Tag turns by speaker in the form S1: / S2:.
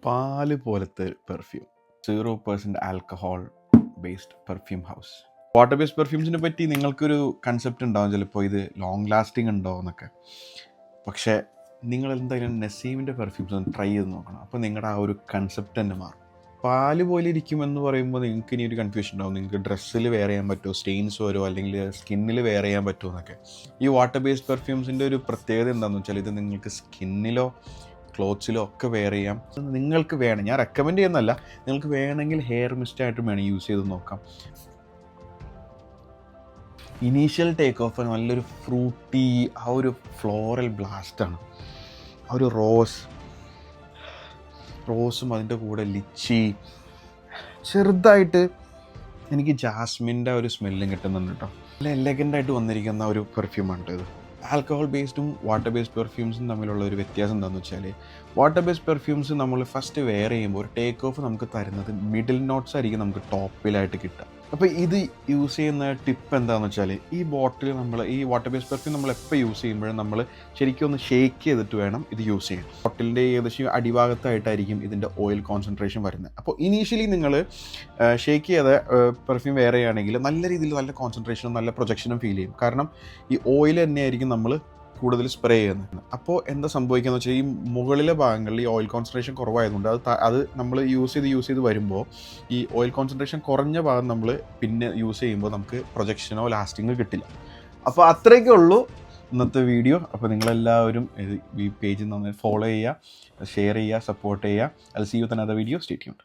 S1: പാല് പോലത്തെ perfume 0% alcohol based perfume house. Water based പെർഫ്യൂംസിനെ പറ്റി നിങ്ങൾക്കൊരു കൺസെപ്റ്റ് ഉണ്ടാവും ചിലപ്പോൾ, ഇത് ലോങ് ലാസ്റ്റിംഗ് ഉണ്ടോ എന്നൊക്കെ. പക്ഷേ നിങ്ങൾ എന്തായാലും നസീമിൻ്റെ പെർഫ്യൂംസ് ഒന്ന് ട്രൈ ചെയ്ത് നോക്കണം. അപ്പോൾ നിങ്ങളുടെ ആ ഒരു കൺസെപ്റ്റ് തന്നെ മാറും. പാല് പോലെ ഇരിക്കുമെന്ന് പറയുമ്പോൾ നിങ്ങൾക്ക് ഇനി ഒരു കൺഫ്യൂഷൻ ഉണ്ടാവും, നിങ്ങൾക്ക് ഡ്രസ്സിൽ വെയർ ചെയ്യാൻ പറ്റുമോ, സ്റ്റെയിൻസ് വരുമോ, അല്ലെങ്കിൽ സ്കിന്നിൽ വെയർ ചെയ്യാൻ പറ്റുമോ എന്നൊക്കെ. ഈ വാട്ടർ ബേസ്ഡ് പെർഫ്യൂംസിൻ്റെ ഒരു പ്രത്യേകത എന്താണെന്ന് വെച്ചാൽ ഇത് നിങ്ങൾക്ക് സ്കിന്നിലോ ക്ലോത്ത്സിലോ ഒക്കെ വെയർ ചെയ്യാം. നിങ്ങൾക്ക് വേണം, ഞാൻ റെക്കമെൻഡ് ചെയ്യുന്നതല്ല, നിങ്ങൾക്ക് വേണമെങ്കിൽ ഹെയർ മിസ്റ്റായിട്ടും വേണം യൂസ് ചെയ്ത് നോക്കാം. ഇനീഷ്യൽ ടേക്ക് ഓഫ് നല്ലൊരു ഫ്രൂട്ടി, ആ ഒരു ഫ്ലോറൽ ബ്ലാസ്റ്റാണ്. ആ ഒരു റോസും അതിൻ്റെ കൂടെ ലിച്ചി, ചെറുതായിട്ട് എനിക്ക് ജാസ്മിൻ്റെ ഒരു സ്മെല്ലും കിട്ടുന്നുണ്ട് കേട്ടോ. നല്ല എലഗൻ്റായിട്ട് വന്നിരിക്കുന്ന ഒരു പെർഫ്യൂമാണ് ഇത്. ആൽക്കഹോൾ ബേസ്ഡും വാട്ടർ ബേസ്ഡ് പെർഫ്യൂംസും തമ്മിലുള്ള ഒരു വ്യത്യാസം എന്താണെന്ന് വെച്ചാൽ, വാട്ടർ ബേസ്ഡ് പെർഫ്യൂംസ് നമ്മൾ ഫസ്റ്റ് വെയർ ചെയ്യുമ്പോൾ ഒരു ടേക്ക് ഓഫ് നമുക്ക് തരുന്നത് മിഡിൽ നോട്ട്സ് ആയിരിക്കും നമുക്ക് ടോപ്പിലായിട്ട് കിട്ടുക. അപ്പോൾ ഇത് യൂസ് ചെയ്യുന്ന ടിപ്പ് എന്താണെന്ന് വെച്ചാൽ, ഈ ബോട്ടിൽ നമ്മൾ ഈ വാട്ടർ ബേസ്ഡ് പെർഫ്യൂം നമ്മൾ എപ്പോൾ യൂസ് ചെയ്യുമ്പോഴും നമ്മൾ ശരിക്കും ഒന്ന് ഷേക്ക് ചെയ്തിട്ട് വേണം ഇത് യൂസ് ചെയ്യാൻ. ബോട്ടിലിൻ്റെ ഏകദേശം അടിഭാഗത്തായിട്ടായിരിക്കും ഇതിൻ്റെ ഓയിൽ കോൺസെൻട്രേഷൻ വരുന്നത്. അപ്പോൾ ഇനീഷ്യലി നിങ്ങൾ ഷേക്ക് ചെയ്ത പെർഫ്യൂം വെയർ ചെയ്യുകയാണെങ്കിൽ നല്ല രീതിയിൽ നല്ല കോൺസെൻട്രേഷനും നല്ല പ്രൊജക്ഷനും ഫീൽ ചെയ്യും. കാരണം ഈ ഓയിൽ തന്നെയായിരിക്കും നമ്മൾ കൂടുതൽ സ്പ്രേ ചെയ്യുന്നത്. അപ്പോൾ എന്താ സംഭവിക്കുകയെന്ന് വെച്ചാൽ, ഈ മുകളിലെ ഭാഗങ്ങളിൽ ഈ ഓയിൽ കോൺസെൻട്രേഷൻ കുറവായതുകൊണ്ട് അത് നമ്മൾ യൂസ് ചെയ്ത് വരുമ്പോൾ ഈ ഓയിൽ കോൺസെൻട്രേഷൻ കുറഞ്ഞ ഭാഗം നമ്മൾ പിന്നെ യൂസ് ചെയ്യുമ്പോൾ നമുക്ക് പ്രൊജക്ഷനോ ലാസ്റ്റിങ്ങോ കിട്ടില്ല. അപ്പോൾ അത്രയൊക്കെ ഉള്ളൂ ഇന്നത്തെ വീഡിയോ. അപ്പോൾ നിങ്ങളെല്ലാവരും ഈ പേജ് നന്നായി ഫോളോ ചെയ്യുക, ഷെയർ ചെയ്യുക, സപ്പോർട്ട് ചെയ്യുക. I'll see you with another video. Stay tuned.